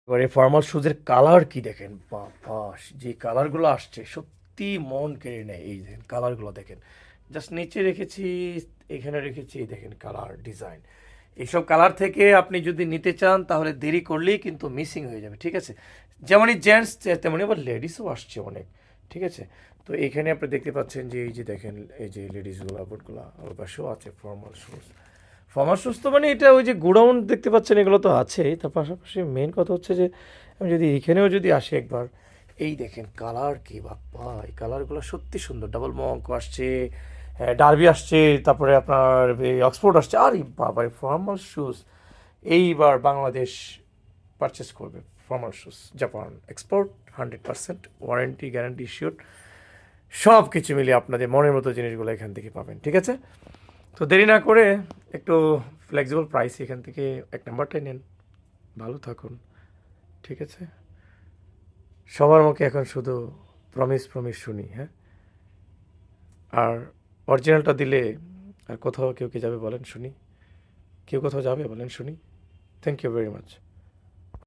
এবারে formal শুজের colour কি দেখেন, বাবা! যে কালারগুলো আসছে সত্যি মন কেড়ে নেয়। এই দেখেন কালারগুলো দেখেন। জাস্ট নিচে রেখেছি, এখানে রেখেছি, এই দেখেন কালার ডিজাইন। এইসব কালার থেকে আপনি যদি নিতে চান তাহলে দেরি করলেই কিন্তু মিসিং হয়ে যাবে, ঠিক আছে? যেমনই জেন্টস তেমনই আবার লেডিসও আসছে অনেক, ঠিক আছে? তো এখানে আপনি দেখতে পাচ্ছেন যে এই যে দেখেন এই যে লেডিসগুলো বুটগুলো ওর পাশেও আছে ফর্মাল শুজ। ফর্মাল শুজ তো মানে এটা ওই যে গোডাউন দেখতে পাচ্ছেন এগুলো তো আছেই, তার পাশাপাশি মেন কথা হচ্ছে যে আমি যদি এইখানেও যদি আসি একবার, এই দেখেন কালার কি বাপ্পা! এই কালারগুলো সত্যি সুন্দর। ডাবল মঙ্ক আসছে, ডার্বি আসছে, তারপরে আপনার এই অক্সফোর্ড আসছে। আরে বাবা! ফর্মাল শুজ এইবার বাংলাদেশ পারচেস করবে formal shoes, Japan export, 100% warranty guarantee sure. সব কিছু মিলিয়ে আপনাদের মনের মতো জিনিসগুলো এখান থেকে পাবেন, ঠিক আছে? তো দেরি না করে একটু ফ্লেক্সিবল প্রাইস এখান থেকে এক নাম্বারটাই নেন, ভালো থাকুন, ঠিক আছে? সবার মুখে এখন শুধু প্রমিস প্রমিস শুনি, হ্যাঁ? আর অরিজিনালটা দিলে আর কোথাও কেউ কি যাবে বলেন শুনি? কেউ কোথাও যাবে বলেন শুনি? Thank you very much.